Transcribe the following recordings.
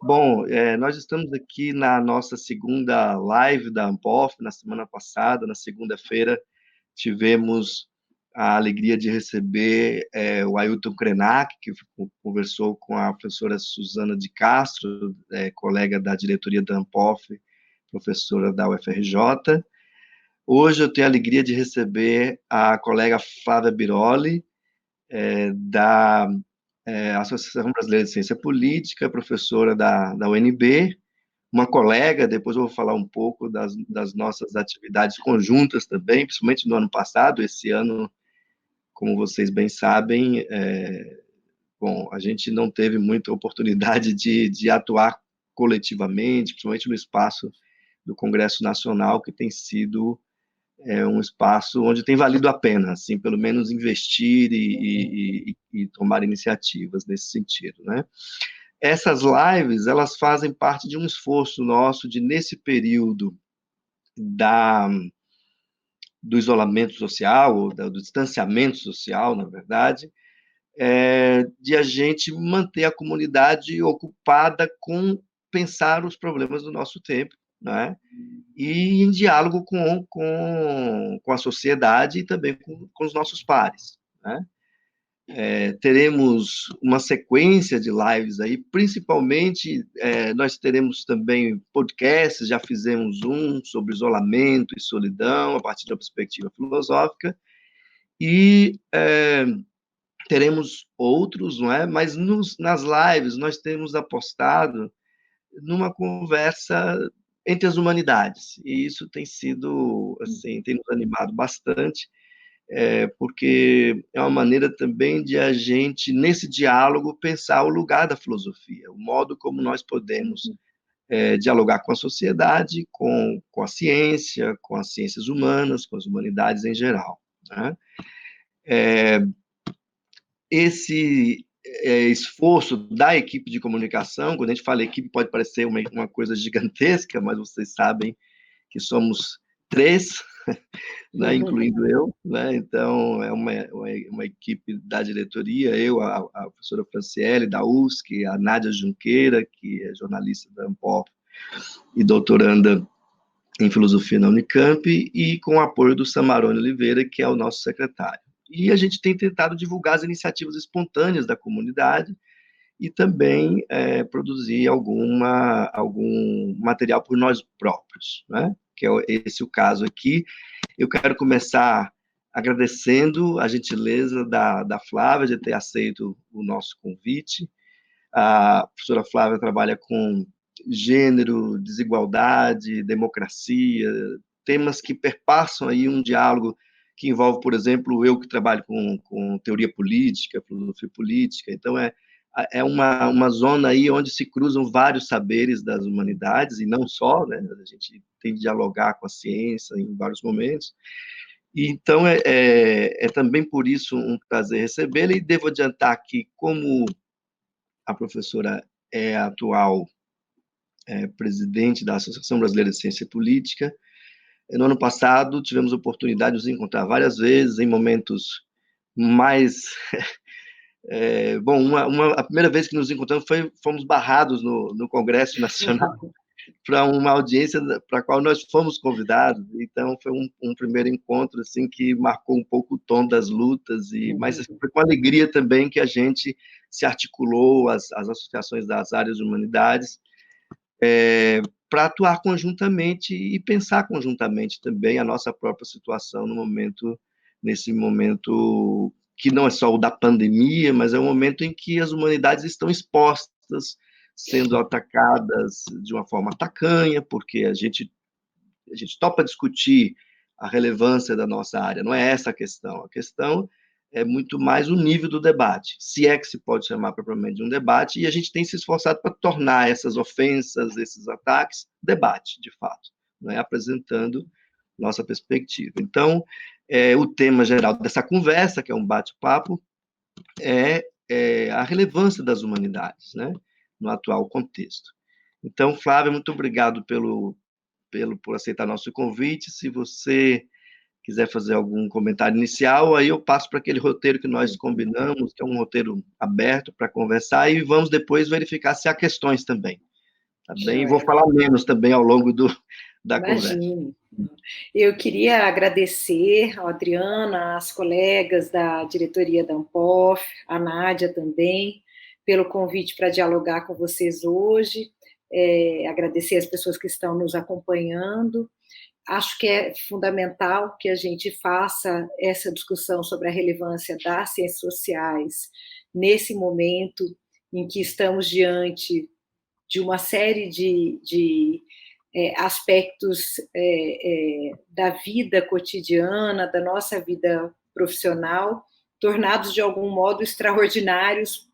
Bom, nós estamos aqui na nossa segunda live da Ampof. Na semana passada, na segunda-feira, tivemos a alegria de receber o Ailton Krenak, que conversou com a professora Suzana de Castro, colega da diretoria da Ampof, professora da UFRJ. Hoje eu tenho a alegria de receber a colega Flávia Biroli, da Associação Brasileira de Ciência Política, professora da UNB, uma colega. Depois eu vou falar um pouco das nossas atividades conjuntas também, principalmente no ano passado. Esse ano, como vocês bem sabem, bom, a gente não teve muita oportunidade de atuar coletivamente, principalmente no espaço do Congresso Nacional, que tem sido um espaço onde tem valido a pena, assim, pelo menos investir e tomar iniciativas nesse sentido, né? Essas lives, elas fazem parte de um esforço nosso de, nesse período do isolamento social, ou do distanciamento social, na verdade, de a gente manter a comunidade ocupada com pensar os problemas do nosso tempo, né? E em diálogo com a sociedade e também com os nossos pares, né? Teremos uma sequência de lives aí, principalmente nós teremos também podcasts. Já fizemos um sobre isolamento e solidão, a partir da perspectiva filosófica, e teremos outros, não é? Mas nas lives nós temos apostado numa conversa entre as humanidades, e isso tem sido, assim, tem nos animado bastante, porque é uma maneira também de a gente, nesse diálogo, pensar o lugar da filosofia, o modo como nós podemos dialogar com a sociedade, com a ciência, com as ciências humanas, com as humanidades em geral, né? Esse esforço da equipe de comunicação, quando a gente fala equipe, pode parecer uma coisa gigantesca, mas vocês sabem que somos 3, né, incluindo eu, né? Então é uma equipe da diretoria, eu, a professora Franciele, da USC, a Nádia Junqueira, que é jornalista da Ampof e doutoranda em filosofia na Unicamp, e com o apoio do Samarone Oliveira, que é o nosso secretário. E a gente tem tentado divulgar as iniciativas espontâneas da comunidade e também produzir algum material por nós próprios, né? Que é esse o caso aqui. Eu quero começar agradecendo a gentileza da Flávia de ter aceito o nosso convite. A professora Flávia trabalha com gênero, desigualdade, democracia, temas que perpassam aí um diálogo que envolve, por exemplo, eu que trabalho com teoria política, filosofia política. Então, é uma zona aí onde se cruzam vários saberes das humanidades, e não só, né? A gente tem que dialogar com a ciência em vários momentos. E, então, é também por isso um prazer recebê-la, e devo adiantar que, como a professora é a atual presidente da Associação Brasileira de Ciência Política, no ano passado tivemos a oportunidade de nos encontrar várias vezes, em momentos mais... bom, a primeira vez que nos encontramos fomos barrados no Congresso Nacional para uma audiência para a qual nós fomos convidados. Então foi um primeiro encontro assim que marcou um pouco o tom das lutas, mas foi com alegria também que a gente se articulou, as associações das áreas de humanidades, para atuar conjuntamente e pensar conjuntamente também a nossa própria situação nesse momento que não é só o da pandemia, mas é um momento em que as humanidades estão expostas, sendo atacadas de uma forma tacanha, porque a gente topa discutir a relevância da nossa área. Não é essa a questão é muito mais o nível do debate, se é que se pode chamar propriamente de um debate, e a gente tem se esforçado para tornar essas ofensas, esses ataques, debate, de fato, né? Apresentando nossa perspectiva. Então, o tema geral dessa conversa, que é um bate-papo, é a relevância das humanidades, né, no atual contexto. Então, Flávia, muito obrigado por aceitar nosso convite. Se você quiser fazer algum comentário inicial, aí eu passo para aquele roteiro que nós combinamos, que é um roteiro aberto para conversar, e vamos depois verificar se há questões também, tá bem? E vou Joia. falar menos também ao longo da conversa. Imagine. Eu queria agradecer ao Adriana, às colegas da diretoria da Ampof, a Nádia também, pelo convite para dialogar com vocês hoje. Agradecer as pessoas que estão nos acompanhando. Acho que é fundamental que a gente faça essa discussão sobre a relevância das ciências sociais nesse momento em que estamos diante de uma série de aspectos da vida cotidiana, da nossa vida profissional, tornados de algum modo extraordinários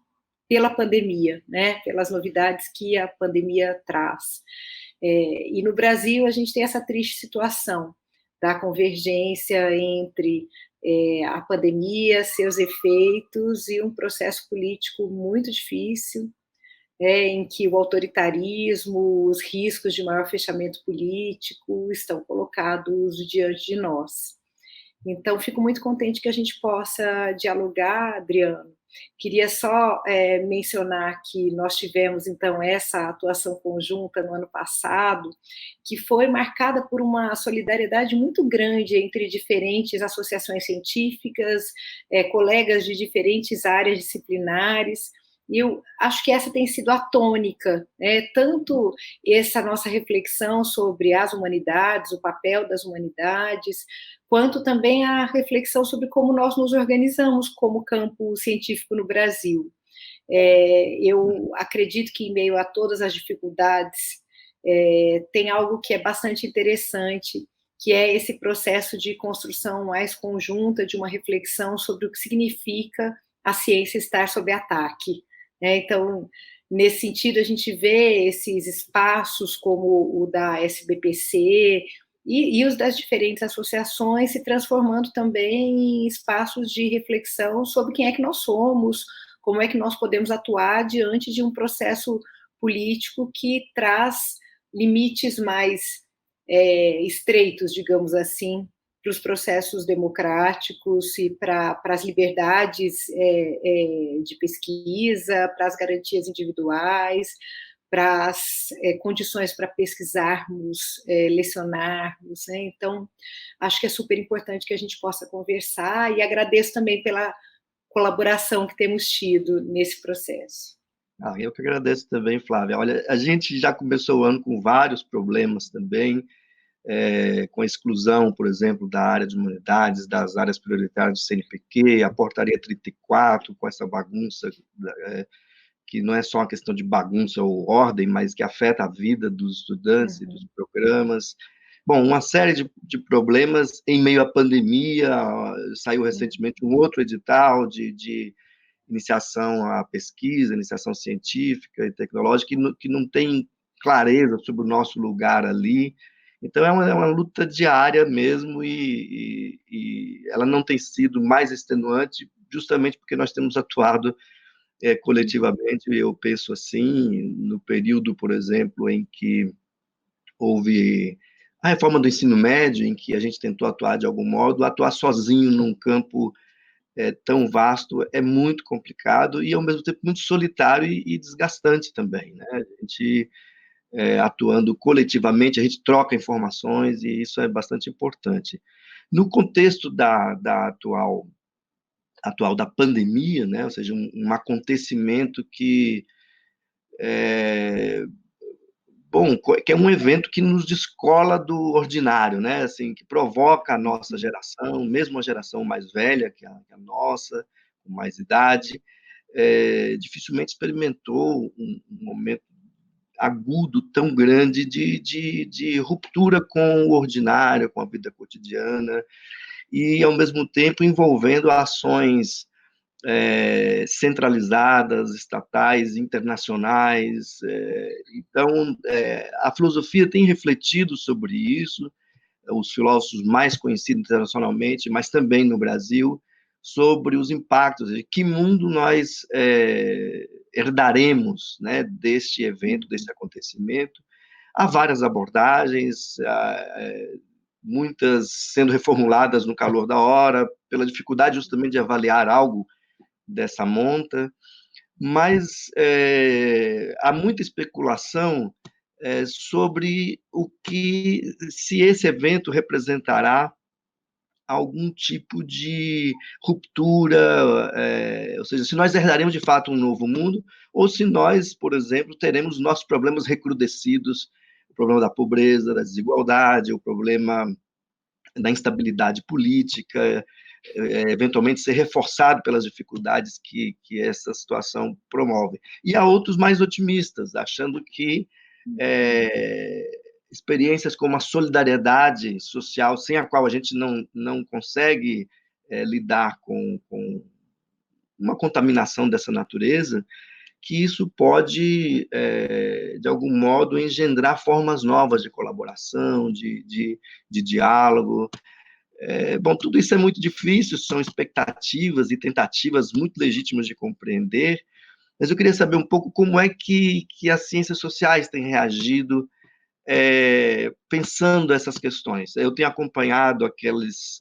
pela pandemia, né? Pelas novidades que a pandemia traz. E no Brasil a gente tem essa triste situação da convergência entre a pandemia, seus efeitos e um processo político muito difícil, em que o autoritarismo, os riscos de maior fechamento político estão colocados diante de nós. Então, fico muito contente que a gente possa dialogar, Adriano. Queria só mencionar que nós tivemos, então, essa atuação conjunta no ano passado, que foi marcada por uma solidariedade muito grande entre diferentes associações científicas, colegas de diferentes áreas disciplinares. E eu acho que essa tem sido a tônica, né? Tanto essa nossa reflexão sobre as humanidades, o papel das humanidades, quanto também a reflexão sobre como nós nos organizamos como campo científico no Brasil. Eu acredito que, em meio a todas as dificuldades, tem algo que é bastante interessante, que é esse processo de construção mais conjunta de uma reflexão sobre o que significa a ciência estar sob ataque. Então, nesse sentido, a gente vê esses espaços como o da SBPC, e os das diferentes associações se transformando também em espaços de reflexão sobre quem é que nós somos, como é que nós podemos atuar diante de um processo político que traz limites mais estreitos, digamos assim, para os processos democráticos e para as liberdades de pesquisa, para as garantias individuais, para as condições para pesquisarmos, lecionarmos, né? Então, acho que é super importante que a gente possa conversar e agradeço também pela colaboração que temos tido nesse processo. Eu que agradeço também, Flávia. Olha, a gente já começou o ano com vários problemas também, com a exclusão, por exemplo, da área de humanidades, das áreas prioritárias do CNPq, a portaria 34, com essa bagunça, que não é só uma questão de bagunça ou ordem, mas que afeta a vida dos estudantes e dos programas. Bom, uma série de problemas em meio à pandemia. Saiu recentemente um outro edital de iniciação à pesquisa, iniciação científica e tecnológica, que não tem clareza sobre o nosso lugar ali. Então, é uma luta diária mesmo, e ela não tem sido mais extenuante, justamente porque nós temos atuado coletivamente. Eu penso assim, no período, por exemplo, em que houve a reforma do ensino médio, em que a gente tentou atuar de algum modo, atuar sozinho num campo tão vasto é muito complicado e, ao mesmo tempo, muito solitário e desgastante também, né? A gente, atuando coletivamente, a gente troca informações e isso é bastante importante. No contexto da atual da pandemia, né? Ou seja, um acontecimento que bom, que é um evento que nos descola do ordinário, né? Assim, que provoca a nossa geração, mesmo a geração mais velha que a nossa, com mais idade, dificilmente experimentou um momento agudo tão grande de ruptura com o ordinário, com a vida cotidiana, e, ao mesmo tempo, envolvendo ações centralizadas, estatais, internacionais. Então, a filosofia tem refletido sobre isso, os filósofos mais conhecidos internacionalmente, mas também no Brasil, sobre os impactos, de que mundo nós herdaremos, né, deste evento, desse acontecimento. Há várias abordagens, muitas sendo reformuladas no calor da hora, pela dificuldade justamente de avaliar algo dessa monta, mas há muita especulação sobre o que, se esse evento representará algum tipo de ruptura, ou seja, se nós herdaremos de fato um novo mundo, ou se nós, por exemplo, teremos nossos problemas recrudescidos, o problema da pobreza, da desigualdade, o problema da instabilidade política, eventualmente ser reforçado pelas dificuldades que essa situação promove. E há outros mais otimistas, achando que experiências como a solidariedade social, sem a qual a gente não consegue lidar com uma contaminação dessa natureza, que isso pode, de algum modo, engendrar formas novas de colaboração, de diálogo. Bom, tudo isso é muito difícil, são expectativas e tentativas muito legítimas de compreender, mas eu queria saber um pouco como é que as ciências sociais têm reagido pensando essas questões. Eu tenho acompanhado aqueles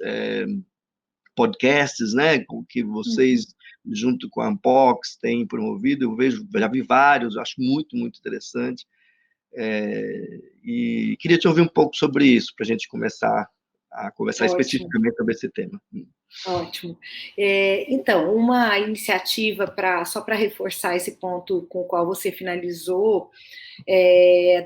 podcasts, né, que vocês, junto com a Ampox, têm promovido, já vi vários, eu acho muito, muito interessante, e queria te ouvir um pouco sobre isso, para a gente começar a conversar Ótimo. especificamente sobre esse tema. Ótimo. Então, uma iniciativa só para reforçar esse ponto com o qual você finalizou,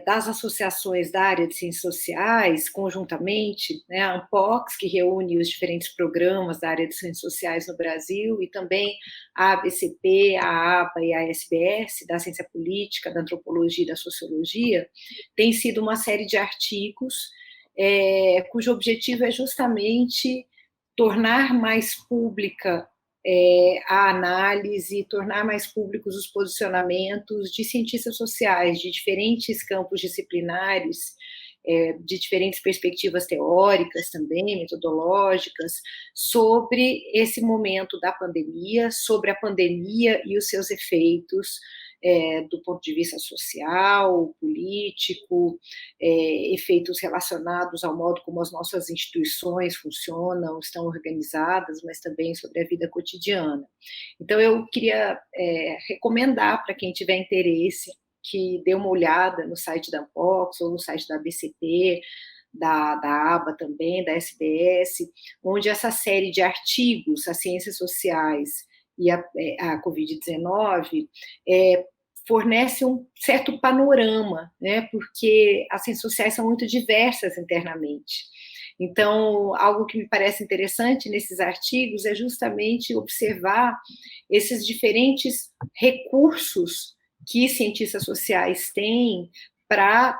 das associações da área de ciências sociais, conjuntamente, né, a Ampox, que reúne os diferentes programas da área de ciências sociais no Brasil, e também a ABCP, a ABA e a SBS, da ciência política, da antropologia e da sociologia, tem sido uma série de artigos cujo objetivo é justamente tornar mais pública a análise, tornar mais públicos os posicionamentos de cientistas sociais de diferentes campos disciplinares, de diferentes perspectivas teóricas também, metodológicas, sobre esse momento da pandemia, sobre a pandemia e os seus efeitos, do ponto de vista social, político, efeitos relacionados ao modo como as nossas instituições funcionam, estão organizadas, mas também sobre a vida cotidiana. Então, eu queria recomendar para quem tiver interesse que dê uma olhada no site da Ampox ou no site da ABCP, da ABA também, da SBS, onde essa série de artigos, as ciências sociais e a Covid-19, fornece um certo panorama, né, porque as ciências sociais são muito diversas internamente. Então, algo que me parece interessante nesses artigos é justamente observar esses diferentes recursos que cientistas sociais têm para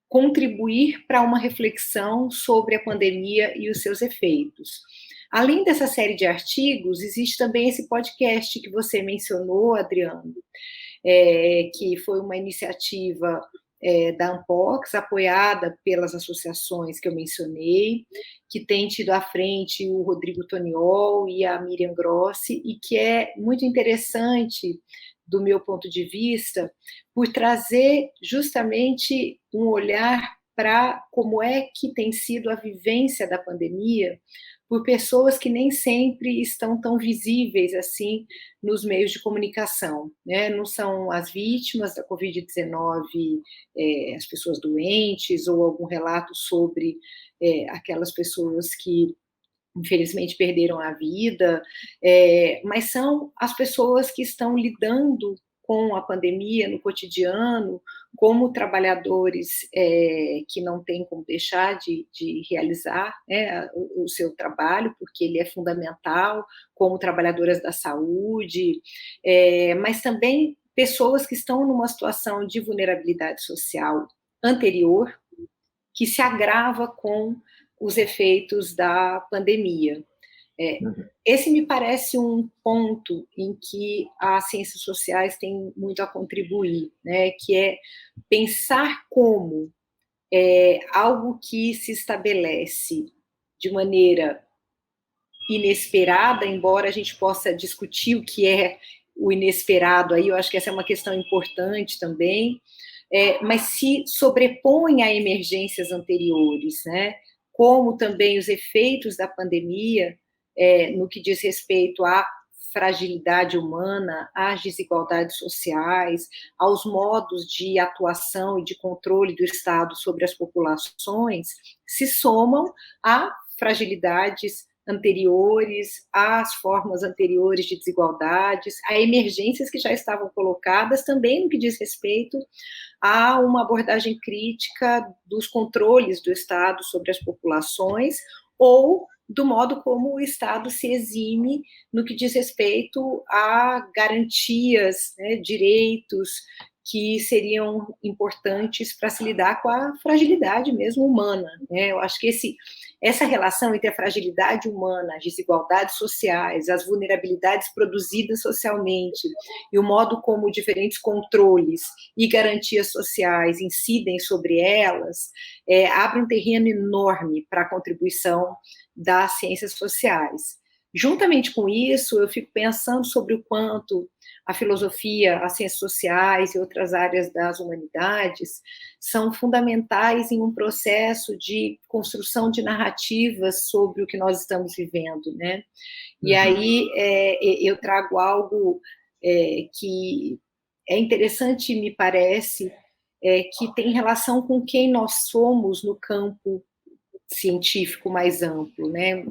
contribuir para uma reflexão sobre a pandemia e os seus efeitos. Além dessa série de artigos, existe também esse podcast que você mencionou, Adriano, que foi uma iniciativa da Ampox, apoiada pelas associações que eu mencionei, que tem tido à frente o Rodrigo Toniol e a Miriam Grossi, e que é muito interessante, do meu ponto de vista, por trazer justamente um olhar para como é que tem sido a vivência da pandemia por pessoas que nem sempre estão tão visíveis assim nos meios de comunicação, né? Não são as vítimas da Covid-19, as pessoas doentes, ou algum relato sobre aquelas pessoas que infelizmente perderam a vida, mas são as pessoas que estão lidando com a pandemia no cotidiano, como trabalhadores que não têm como deixar de realizar, né, o seu trabalho, porque ele é fundamental, como trabalhadoras da saúde, mas também pessoas que estão numa situação de vulnerabilidade social anterior, que se agrava com os efeitos da pandemia. Esse me parece um ponto em que as ciências sociais têm muito a contribuir, né, que é pensar como algo que se estabelece de maneira inesperada, embora a gente possa discutir o que é o inesperado aí, eu acho que essa é uma questão importante também, mas se sobrepõe a emergências anteriores, né? Como também os efeitos da pandemia, no que diz respeito à fragilidade humana, às desigualdades sociais, aos modos de atuação e de controle do Estado sobre as populações, se somam a fragilidades anteriores, às formas anteriores de desigualdades, a emergências que já estavam colocadas, também no que diz respeito a uma abordagem crítica dos controles do Estado sobre as populações, ou do modo como o Estado se exime no que diz respeito a garantias, né, direitos que seriam importantes para se lidar com a fragilidade mesmo humana, né? Eu acho que essa relação entre a fragilidade humana, as desigualdades sociais, as vulnerabilidades produzidas socialmente e o modo como diferentes controles e garantias sociais incidem sobre elas, abre um terreno enorme para a contribuição das ciências sociais. Juntamente com isso, eu fico pensando sobre o quanto a filosofia, as ciências sociais e outras áreas das humanidades são fundamentais em um processo de construção de narrativas sobre o que nós estamos vivendo, né? E aí eu trago algo que é interessante, me parece, que tem relação com quem nós somos no campo científico mais amplo, né?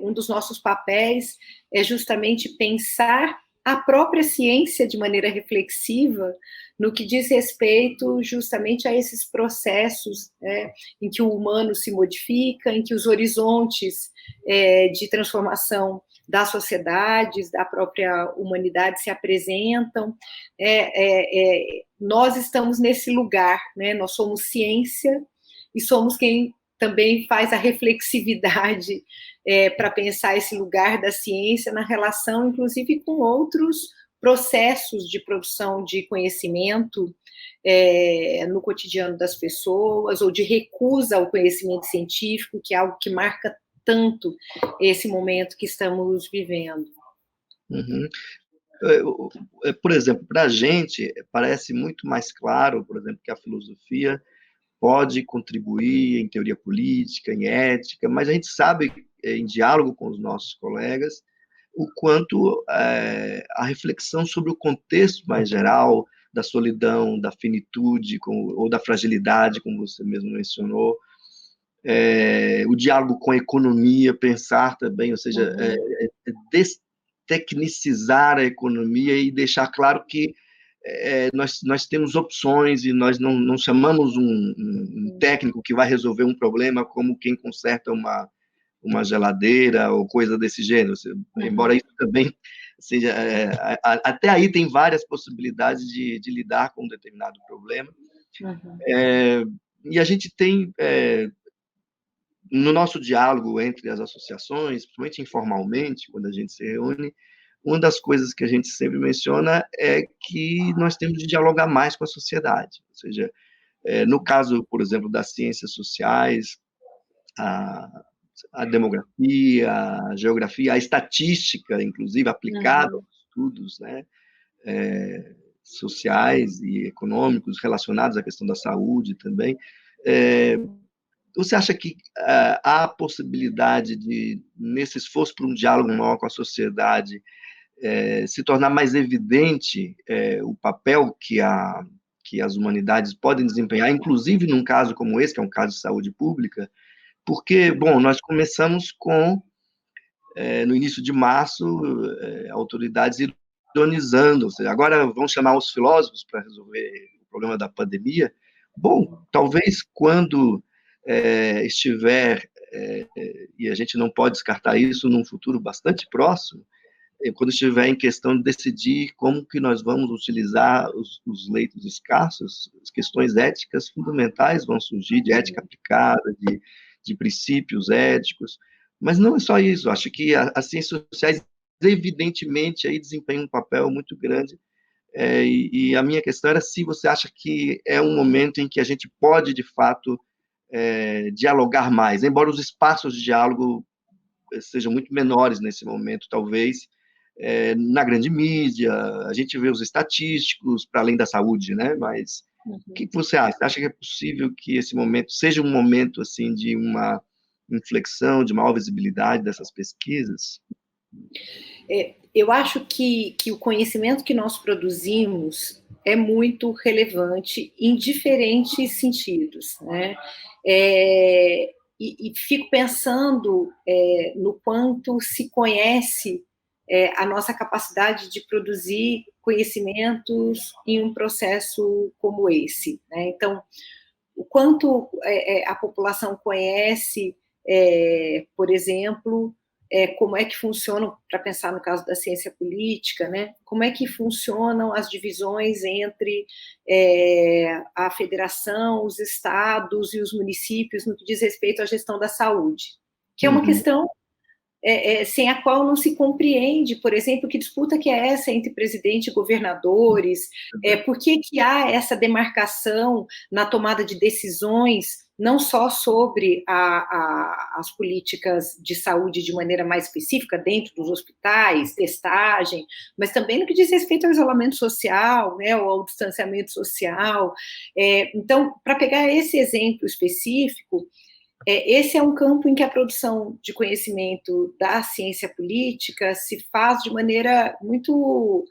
Um dos nossos papéis é justamente pensar a própria ciência de maneira reflexiva no que diz respeito justamente a esses processos, né, em que o humano se modifica, em que os horizontes de transformação das sociedades, da própria humanidade se apresentam. Nós estamos nesse lugar, né? Nós somos ciência e somos quem também faz a reflexividade para pensar esse lugar da ciência na relação, inclusive, com outros processos de produção de conhecimento no cotidiano das pessoas, ou de recusa ao conhecimento científico, que é algo que marca tanto esse momento que estamos vivendo. Uhum. Por exemplo, para a gente, parece muito mais claro, por exemplo, que a filosofia pode contribuir em teoria política, em ética, mas a gente sabe, em diálogo com os nossos colegas, o quanto a reflexão sobre o contexto mais geral da solidão, da finitude ou da fragilidade, como você mesmo mencionou, o diálogo com a economia, pensar também, ou seja, destecnicizar a economia e deixar claro que nós temos opções e nós não chamamos um técnico que vai resolver um problema como quem conserta uma geladeira ou coisa desse gênero. Embora isso também seja... até aí tem várias possibilidades de lidar com um determinado problema. E a gente tem, no nosso diálogo entre as associações, principalmente informalmente, quando a gente se reúne, uma das coisas que a gente sempre menciona é que nós temos de dialogar mais com a sociedade. Ou seja, no caso, por exemplo, das ciências sociais, a demografia, a geografia, a estatística, inclusive, aplicada aos estudos, né, sociais e econômicos relacionados à questão da saúde também. Você acha que há a possibilidade de, nesse esforço por um diálogo maior com a sociedade, se tornar mais evidente o papel que as humanidades podem desempenhar, inclusive num caso como esse, que é um caso de saúde pública? Porque, bom, nós começamos com, no início de março, autoridades ironizando, ou seja, agora vamos chamar os filósofos para resolver o problema da pandemia. Bom, talvez quando estiver, e a gente não pode descartar isso num futuro bastante próximo, quando estiver em questão de decidir como que nós vamos utilizar os leitos escassos, as questões éticas fundamentais vão surgir, de ética aplicada, de princípios éticos, mas não é só isso, acho que as ciências sociais, evidentemente, aí desempenham um papel muito grande, e a minha questão era se você acha que é um momento em que a gente pode, de fato, dialogar mais, embora os espaços de diálogo sejam muito menores nesse momento, talvez, na grande mídia. A gente vê os estatísticos, para além da saúde, né? Mas o que você acha? Acha que é possível que esse momento seja um momento assim de uma inflexão, de maior visibilidade dessas pesquisas? Eu acho que o conhecimento que nós produzimos é muito relevante em diferentes sentidos, né? E fico pensando no quanto se conhece a nossa capacidade de produzir conhecimentos em um processo como esse, né? Então, o quanto a população conhece, por exemplo, como é que funcionam, para pensar no caso da ciência política, né? Como é que funcionam as divisões entre a federação, os estados e os municípios no que diz respeito à gestão da saúde, que é uma questão sem a qual não se compreende, por exemplo, que disputa que é essa entre presidente e governadores, por que há essa demarcação na tomada de decisões, não só sobre as políticas de saúde de maneira mais específica, dentro dos hospitais, testagem, mas também no que diz respeito ao isolamento social, né, ou ao distanciamento social. Então, para pegar esse exemplo específico, esse é um campo em que a produção de conhecimento da ciência política se faz de maneira muito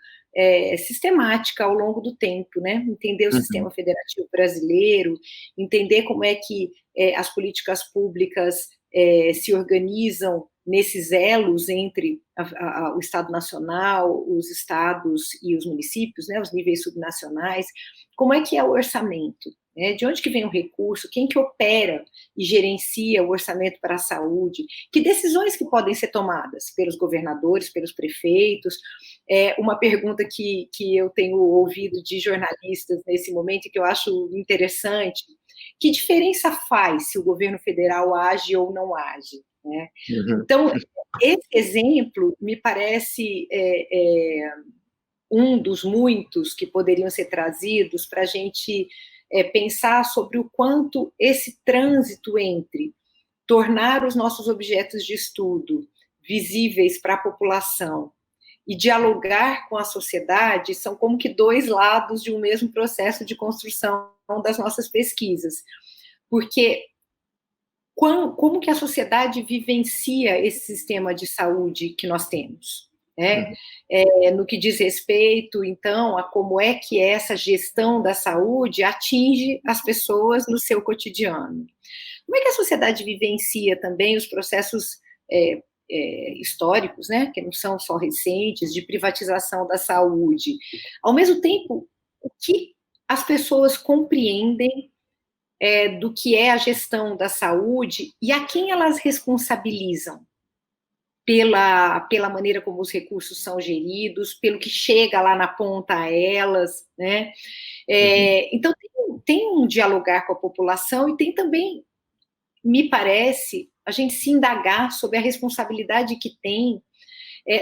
sistemática ao longo do tempo, né? Entender o sistema federativo brasileiro, entender como é que as políticas públicas se organizam nesses elos entre o Estado Nacional, os estados e os municípios, né? Os níveis subnacionais, como é que é o orçamento, né? De onde que vem o recurso, quem que opera e gerencia o orçamento para a saúde, que decisões que podem ser tomadas pelos governadores, pelos prefeitos. Uma pergunta que eu tenho ouvido de jornalistas nesse momento e que eu acho interessante: que diferença faz se o governo federal age ou não age, né? Então, esse exemplo me parece um dos muitos que poderiam ser trazidos para a gente pensar sobre o quanto esse trânsito entre tornar os nossos objetos de estudo visíveis para a população e dialogar com a sociedade são como que dois lados de um mesmo processo de construção das nossas pesquisas. Porque como que a sociedade vivencia esse sistema de saúde que nós temos? No que diz respeito, então, a como é que essa gestão da saúde atinge as pessoas no seu cotidiano. Como é que a sociedade vivencia também os processos históricos, né, que não são só recentes, de privatização da saúde? Ao mesmo tempo, o que as pessoas compreendem do que é a gestão da saúde e a quem elas responsabilizam pela maneira como os recursos são geridos, pelo que chega lá na ponta a elas, né? Então, tem um dialogar com a população e tem também, me parece, a gente se indagar sobre a responsabilidade que tem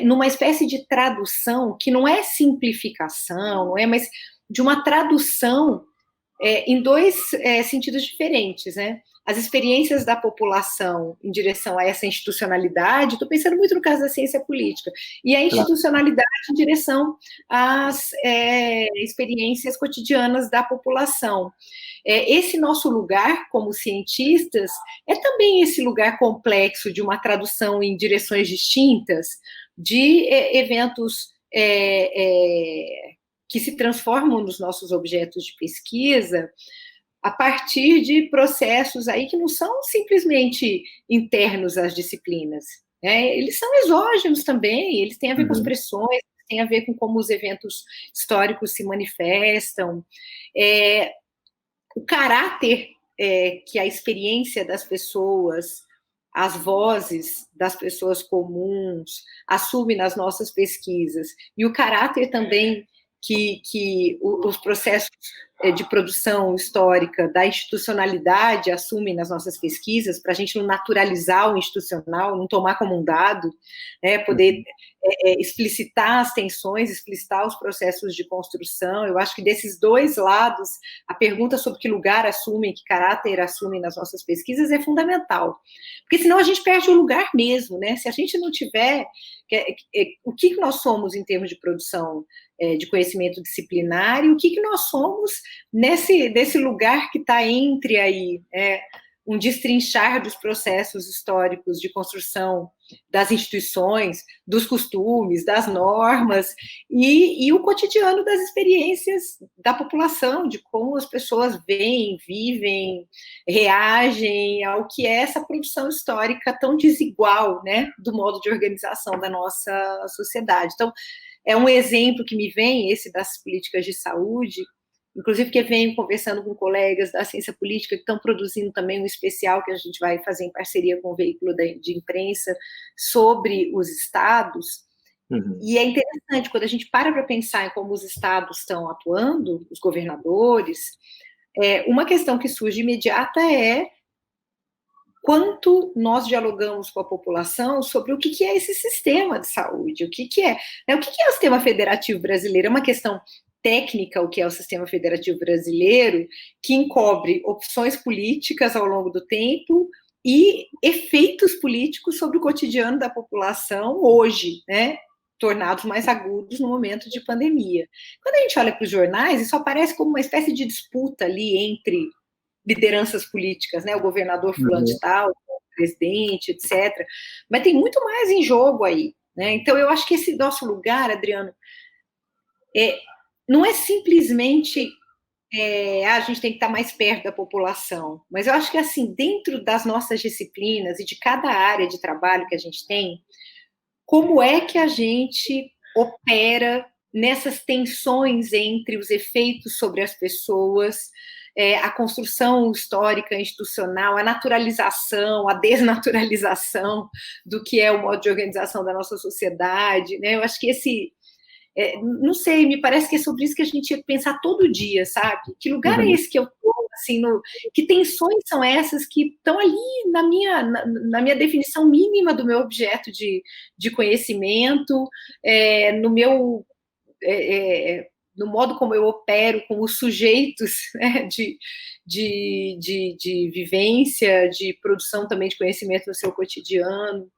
numa espécie de tradução, que não é simplificação, não é, mas de uma tradução em dois sentidos diferentes, né? As experiências da população em direção a essa institucionalidade, estou pensando muito no caso da ciência política, e a institucionalidade em direção às experiências cotidianas da população. Esse nosso lugar como cientistas é também esse lugar complexo de uma tradução em direções distintas de eventos que se transformam nos nossos objetos de pesquisa a partir de processos aí que não são simplesmente internos às disciplinas, né? Eles são exógenos também, eles têm a ver com as pressões, têm a ver com como os eventos históricos se manifestam. O caráter que a experiência das pessoas, as vozes das pessoas comuns assume nas nossas pesquisas, e o caráter também que os processos de produção histórica da institucionalidade assumem nas nossas pesquisas, para a gente não naturalizar o institucional, não tomar como um dado, né, poder explicitar as tensões, explicitar os processos de construção. Eu acho que desses dois lados, a pergunta sobre que lugar assumem, que caráter assumem nas nossas pesquisas é fundamental, porque senão a gente perde o lugar mesmo, né? Se a gente não tiver o que nós somos em termos de produção de conhecimento disciplinar e o que nós somos nesse lugar que está entre aí, um destrinchar dos processos históricos de construção das instituições, dos costumes, das normas, e o cotidiano das experiências da população, de como as pessoas veem, vivem, reagem ao que é essa produção histórica tão desigual, né, do modo de organização da nossa sociedade. Então, é um exemplo que me vem, esse das políticas de saúde, inclusive que venho conversando com colegas da ciência política que estão produzindo também um especial que a gente vai fazer em parceria com o veículo de imprensa sobre os estados. Uhum. E é interessante, quando a gente para pensar em como os estados estão atuando, os governadores, uma questão que surge imediata é quanto nós dialogamos com a população sobre o que é esse sistema de saúde, o que é, né? O que é o sistema federativo brasileiro? É uma questão técnica, o que é o sistema federativo brasileiro, que encobre opções políticas ao longo do tempo e efeitos políticos sobre o cotidiano da população hoje, né? Tornados mais agudos no momento de pandemia. Quando a gente olha para os jornais, isso aparece como uma espécie de disputa ali entre lideranças políticas, né? O governador fulano de tal, o presidente, etc. Mas tem muito mais em jogo aí, né? Então, eu acho que esse nosso lugar, Adriano, não é simplesmente a gente tem que estar mais perto da população, mas eu acho que, assim, dentro das nossas disciplinas e de cada área de trabalho que a gente tem, como é que a gente opera nessas tensões entre os efeitos sobre as pessoas, a construção histórica institucional, a naturalização, a desnaturalização do que é o modo de organização da nossa sociedade, né? Eu acho que não sei, me parece que é sobre isso que a gente tinha que pensar todo dia, sabe? Que lugar é esse que eu estou, assim, que tensões são essas que estão ali na minha definição mínima do meu objeto de conhecimento, no modo como eu opero com os sujeitos, né, de vivência, de produção também de conhecimento no seu cotidiano.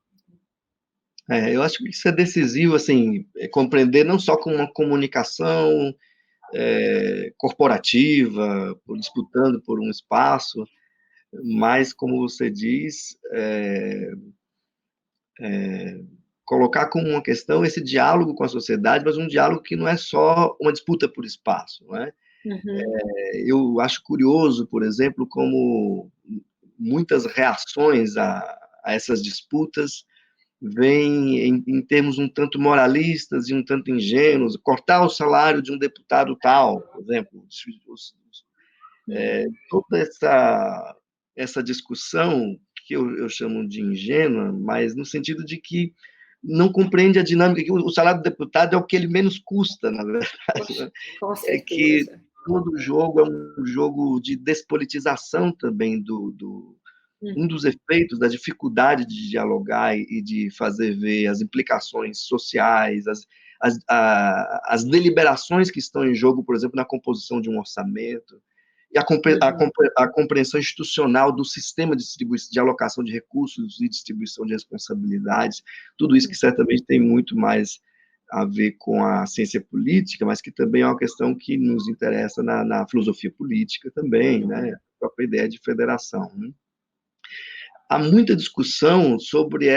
Eu acho que isso é decisivo, assim, compreender não só como uma comunicação corporativa, disputando por um espaço, mas, como você diz, colocar como uma questão esse diálogo com a sociedade, mas um diálogo que não é só uma disputa por espaço, não é? Uhum. Eu acho curioso, por exemplo, como muitas reações a essas disputas vêm em termos um tanto moralistas e um tanto ingênuos, cortar o salário de um deputado tal, por exemplo. Toda essa discussão que eu chamo de ingênua, mas no sentido de que não compreende a dinâmica, que o salário do deputado é o que ele menos custa, na verdade. Com certeza. É que todo jogo é um jogo de despolitização também um dos efeitos da dificuldade de dialogar e de fazer ver as implicações sociais, as deliberações que estão em jogo, por exemplo, na composição de um orçamento, e a compreensão institucional do sistema de alocação de recursos e distribuição de responsabilidades, tudo isso que certamente tem muito mais a ver com a ciência política, mas que também é uma questão que nos interessa na filosofia política também, né? A própria ideia de federação, né? Há muita discussão sobre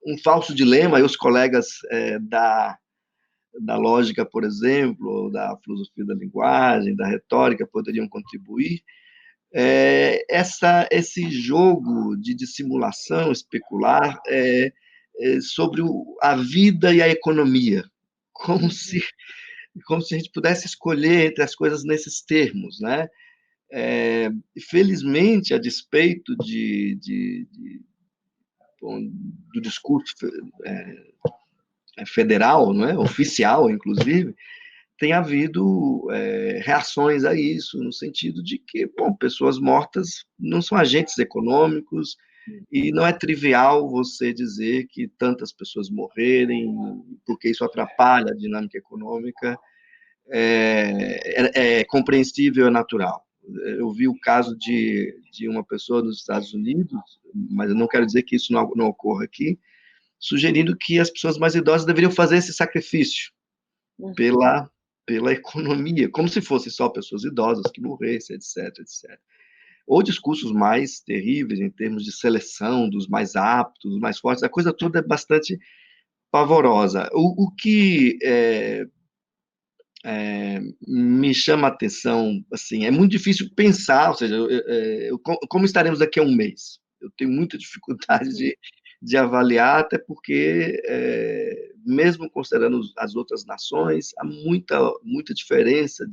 um falso dilema, e os colegas da lógica, por exemplo, ou da filosofia da linguagem, da retórica, poderiam contribuir. Esse jogo de dissimulação especular sobre a vida e a economia, como se a gente pudesse escolher entre as coisas nesses termos, né? Felizmente, a despeito do discurso federal, não é? Oficial, inclusive, tem havido reações a isso, no sentido de que, bom, pessoas mortas não são agentes econômicos, e não é trivial você dizer que tantas pessoas morrerem, porque isso atrapalha a dinâmica econômica, é compreensível, é natural. Eu vi o caso de uma pessoa nos Estados Unidos, mas eu não quero dizer que isso não ocorra aqui, sugerindo que as pessoas mais idosas deveriam fazer esse sacrifício pela economia, como se fossem só pessoas idosas que morressem, etc, etc. Ou discursos mais terríveis em termos de seleção dos mais aptos, dos mais fortes, a coisa toda é bastante pavorosa. O que me chama a atenção, assim, é muito difícil pensar, ou seja, como estaremos daqui a um mês? Eu tenho muita dificuldade de avaliar, até porque, mesmo considerando as outras nações, há muita diferença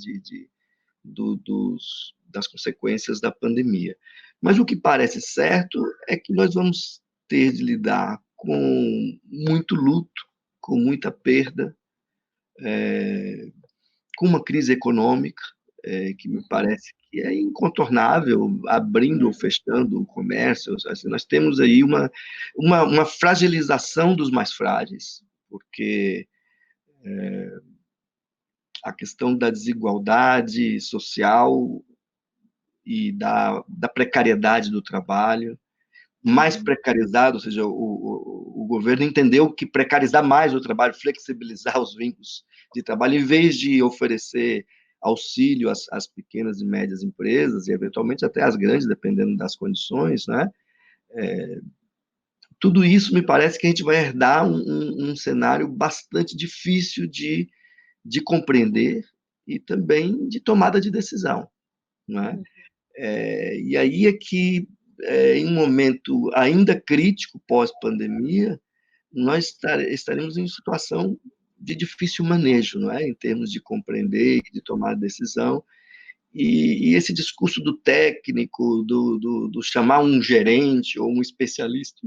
das consequências da pandemia. Mas o que parece certo é que nós vamos ter de lidar com muito luto, com muita perda, com uma crise econômica, que me parece que é incontornável, abrindo ou fechando o comércio. Assim, nós temos aí uma fragilização dos mais frágeis, porque a questão da desigualdade social e da precariedade do trabalho, mais precarizado, ou seja, o governo entendeu que precarizar mais o trabalho, flexibilizar os vínculos de trabalho, em vez de oferecer auxílio às pequenas e médias empresas, e eventualmente até às grandes, dependendo das condições, né? Tudo isso me parece que a gente vai herdar um cenário bastante difícil de compreender e também de tomada de decisão, né? E aí é que, em um momento ainda crítico pós-pandemia, nós estaremos em situação de difícil manejo, não é? Em termos de compreender e de tomar decisão. E esse discurso do técnico, do chamar um gerente ou um especialista,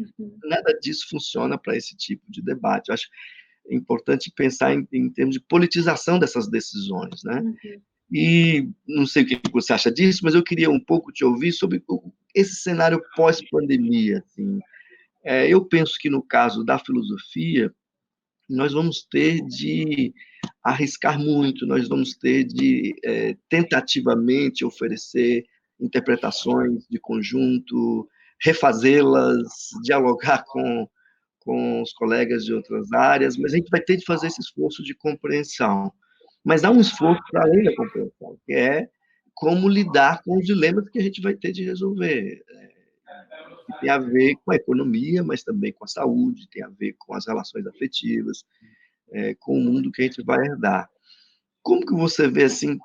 nada disso funciona para esse tipo de debate. Eu acho importante pensar em termos de politização dessas decisões, né? E não sei o que você acha disso, mas eu queria um pouco te ouvir sobre esse cenário pós-pandemia. Assim. Eu penso que, no caso da filosofia, nós vamos ter de arriscar muito, nós vamos ter de tentativamente oferecer interpretações de conjunto, refazê-las, dialogar com os colegas de outras áreas, mas a gente vai ter de fazer esse esforço de compreensão. Mas há um esforço para além da compreensão, que é como lidar com os dilemas que a gente vai ter de resolver. Que tem a ver com a economia, mas também com a saúde, tem a ver com as relações afetivas, com o mundo que a gente vai herdar. Como que você vê, assim,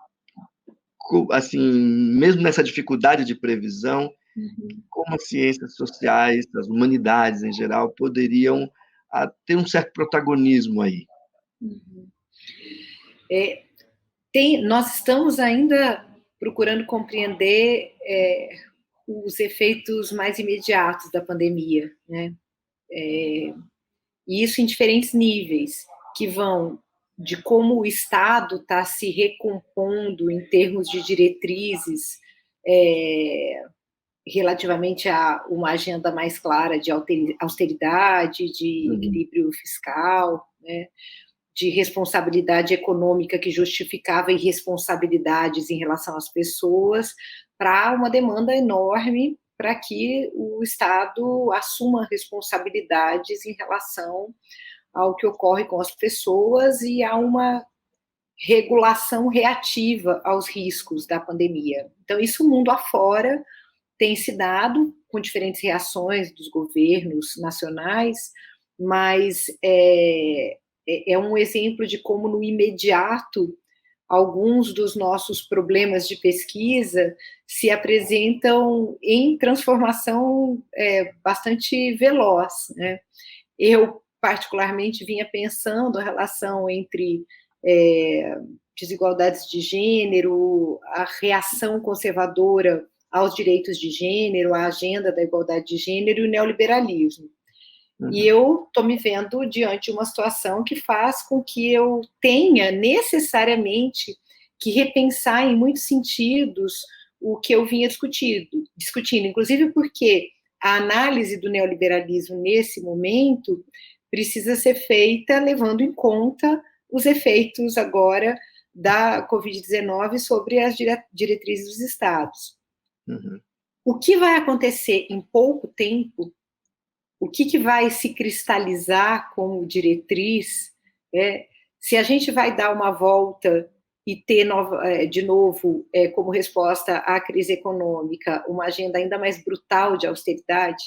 mesmo nessa dificuldade de previsão, como as ciências sociais, as humanidades em geral, poderiam ter um certo protagonismo aí? Nós estamos ainda procurando compreender os efeitos mais imediatos da pandemia, né? E isso em diferentes níveis, que vão de como o Estado está se recompondo em termos de diretrizes relativamente a uma agenda mais clara de austeridade, de equilíbrio fiscal, né, de responsabilidade econômica que justificava irresponsabilidades em relação às pessoas, para uma demanda enorme para que o Estado assuma responsabilidades em relação ao que ocorre com as pessoas e a uma regulação reativa aos riscos da pandemia. Então, isso o mundo afora tem se dado com diferentes reações dos governos nacionais, mas é um exemplo de como, no imediato, alguns dos nossos problemas de pesquisa se apresentam em transformação bastante veloz, né? Eu, particularmente, vinha pensando a relação entre desigualdades de gênero, a reação conservadora aos direitos de gênero, à agenda da igualdade de gênero e o neoliberalismo. E eu estou me vendo diante de uma situação que faz com que eu tenha necessariamente que repensar em muitos sentidos o que eu vinha discutindo, inclusive porque a análise do neoliberalismo nesse momento precisa ser feita levando em conta os efeitos agora da Covid-19 sobre as diretrizes dos estados. O que vai acontecer em pouco tempo, o que vai se cristalizar como diretriz, se a gente vai dar uma volta e ter de novo, como resposta à crise econômica, uma agenda ainda mais brutal de austeridade,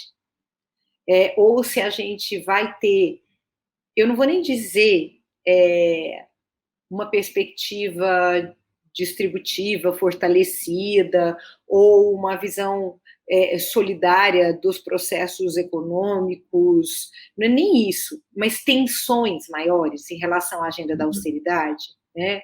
ou se a gente vai ter, eu não vou nem dizer uma perspectiva distributiva, fortalecida, ou uma visão solidária dos processos econômicos, não é nem isso, mas tensões maiores em relação à agenda da austeridade, né?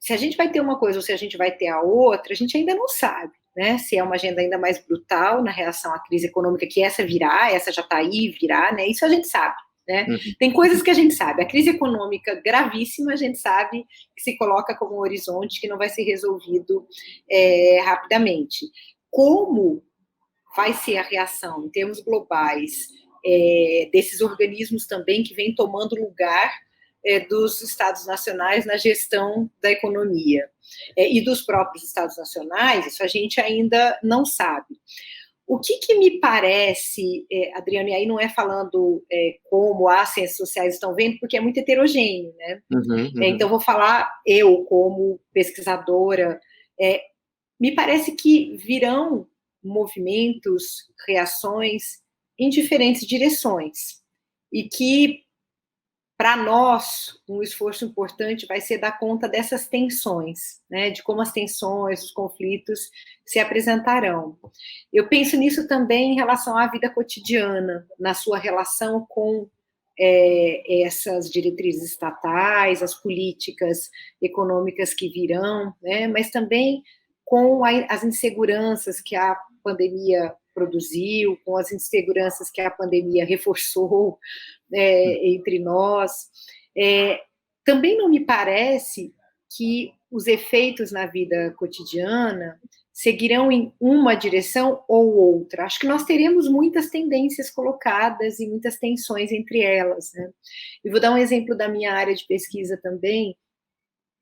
Se a gente vai ter uma coisa ou se a gente vai ter a outra, a gente ainda não sabe, né? Se é uma agenda ainda mais brutal na reação à crise econômica, que essa virá, essa já está aí, virá, né? Isso a gente sabe. Né? Tem coisas que a gente sabe. A crise econômica gravíssima, a gente sabe que se coloca como um horizonte que não vai ser resolvido rapidamente. Como vai ser a reação em termos globais desses organismos também que vêm tomando lugar dos Estados nacionais na gestão da economia e dos próprios Estados nacionais, isso a gente ainda não sabe. O que me parece, Adriano, e aí não é falando como as ciências sociais estão vendo, porque é muito heterogêneo, né? Então, vou falar eu, como pesquisadora, me parece que virão movimentos, reações em diferentes direções, e que, para nós, um esforço importante vai ser dar conta dessas tensões, né, de como as tensões, os conflitos se apresentarão. Eu penso nisso também em relação à vida cotidiana, na sua relação com essas diretrizes estatais, as políticas econômicas que virão, né, mas também com as inseguranças que a pandemia produziu, com as inseguranças que a pandemia reforçou entre nós. Também não me parece que os efeitos na vida cotidiana seguirão em uma direção ou outra. Acho que nós teremos muitas tendências colocadas e muitas tensões entre elas, né? E vou dar um exemplo da minha área de pesquisa também,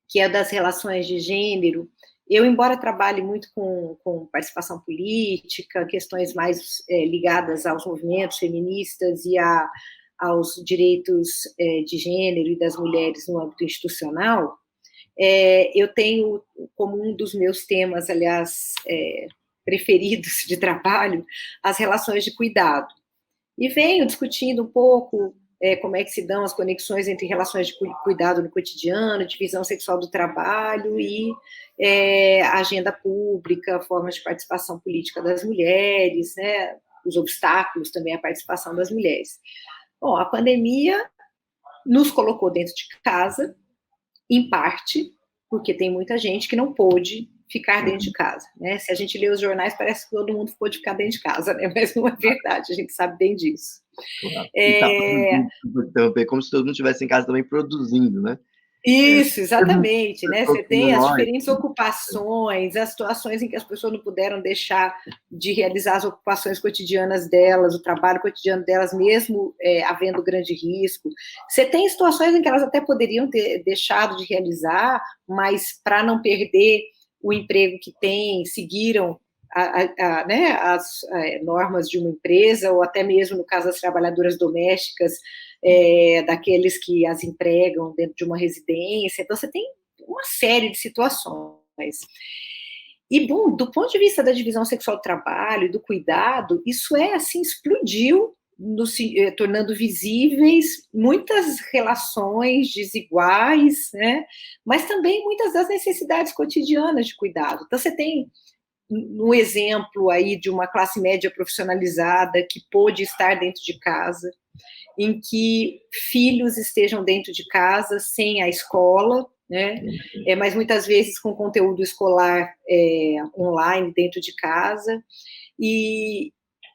que é das relações de gênero. Eu, embora trabalhe muito com participação política, questões mais ligadas aos movimentos feministas e aos direitos de gênero e das mulheres no âmbito institucional, eu tenho como um dos meus temas, aliás, preferidos de trabalho, as relações de cuidado. E venho discutindo um pouco como é que se dão as conexões entre relações de cuidado no cotidiano, divisão sexual do trabalho e agenda pública, formas de participação política das mulheres, né, os obstáculos também à participação das mulheres. Bom, a pandemia nos colocou dentro de casa, em parte, porque tem muita gente que não pôde ficar dentro de casa, né? Se a gente lê os jornais, parece que todo mundo pôde ficar dentro de casa, né? Mas não é verdade, a gente sabe bem disso. Claro. Tá como se todo mundo estivesse em casa também produzindo, né? Isso, exatamente, né? Você tem as diferentes ocupações, as situações em que as pessoas não puderam deixar de realizar as ocupações cotidianas delas, o trabalho cotidiano delas, mesmo havendo grande risco. Você tem situações em que elas até poderiam ter deixado de realizar, mas para não perder o emprego que têm, seguiram né, as normas de uma empresa, ou até mesmo no caso das trabalhadoras domésticas, daqueles que as empregam dentro de uma residência. Então, você tem uma série de situações. E, bom, do ponto de vista da divisão sexual do trabalho e do cuidado, isso assim, explodiu, tornando visíveis muitas relações desiguais, né? Mas também muitas das necessidades cotidianas de cuidado. Então, você tem um exemplo aí de uma classe média profissionalizada que pôde estar dentro de casa, em que filhos estejam dentro de casa sem a escola, né? Mas muitas vezes com conteúdo escolar online dentro de casa, e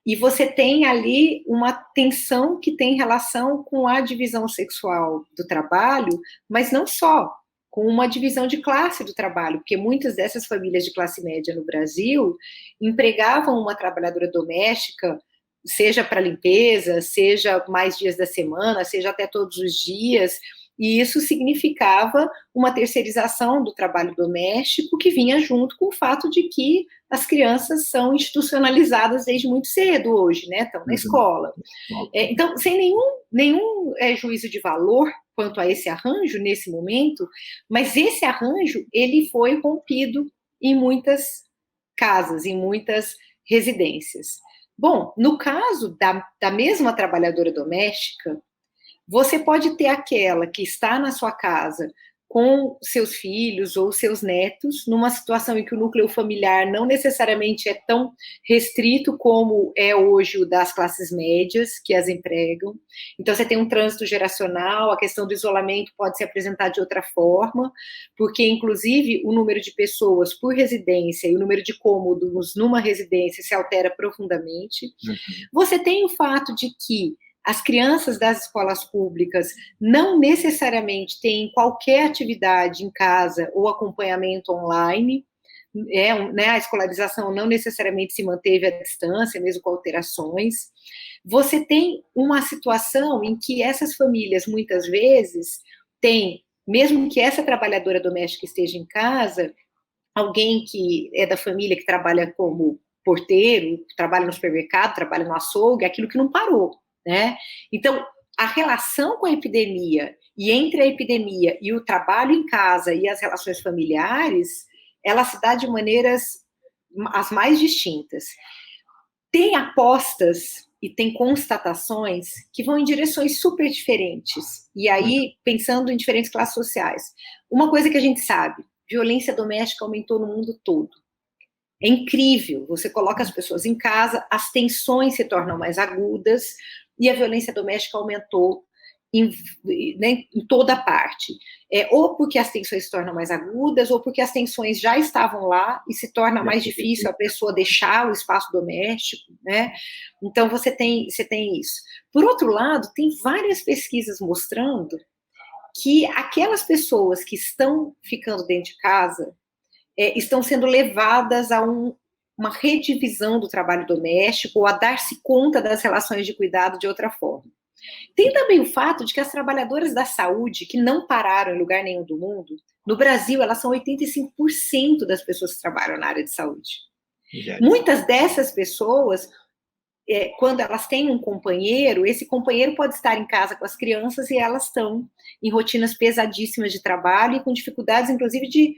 E você tem ali uma tensão que tem relação com a divisão sexual do trabalho, mas não só, com uma divisão de classe do trabalho, porque muitas dessas famílias de classe média no Brasil empregavam uma trabalhadora doméstica, seja para limpeza, seja mais dias da semana, seja até todos os dias, e isso significava uma terceirização do trabalho doméstico que vinha junto com o fato de que as crianças são institucionalizadas desde muito cedo hoje, né? Estão na escola. Então, sem nenhum juízo de valor quanto a esse arranjo nesse momento, mas esse arranjo ele foi rompido em muitas casas, em muitas residências. Bom, no caso da mesma trabalhadora doméstica, você pode ter aquela que está na sua casa com seus filhos ou seus netos, numa situação em que o núcleo familiar não necessariamente é tão restrito como é hoje o das classes médias, que as empregam. Então, você tem um trânsito geracional, a questão do isolamento pode se apresentar de outra forma, porque, inclusive, o número de pessoas por residência e o número de cômodos numa residência se altera profundamente. Você tem o fato de que as crianças das escolas públicas não necessariamente têm qualquer atividade em casa ou acompanhamento online, a escolarização não necessariamente se manteve à distância, mesmo com alterações. Você tem uma situação em que essas famílias, muitas vezes, têm, mesmo que essa trabalhadora doméstica esteja em casa, alguém que é da família que trabalha como porteiro, trabalha no supermercado, trabalha no açougue, aquilo que não parou. Né? Então, a relação com a epidemia e entre a epidemia e o trabalho em casa e as relações familiares, ela se dá de maneiras as mais distintas. Tem apostas e tem constatações que vão em direções super diferentes. E aí, pensando em diferentes classes sociais, uma coisa que a gente sabe, violência doméstica aumentou no mundo todo. É incrível, você coloca as pessoas em casa, as tensões se tornam mais agudas, e a violência doméstica aumentou em toda parte. Ou porque as tensões se tornam mais agudas, ou porque as tensões já estavam lá e se torna mais difícil a pessoa deixar o espaço doméstico, né? Então, você tem isso. Por outro lado, tem várias pesquisas mostrando que aquelas pessoas que estão ficando dentro de casa estão sendo levadas a uma redivisão do trabalho doméstico ou a dar-se conta das relações de cuidado de outra forma. Tem também o fato de que as trabalhadoras da saúde, que não pararam em lugar nenhum do mundo, no Brasil, elas são 85% das pessoas que trabalham na área de saúde. Muitas dessas pessoas, quando elas têm um companheiro, esse companheiro pode estar em casa com as crianças e elas estão em rotinas pesadíssimas de trabalho e com dificuldades, inclusive, de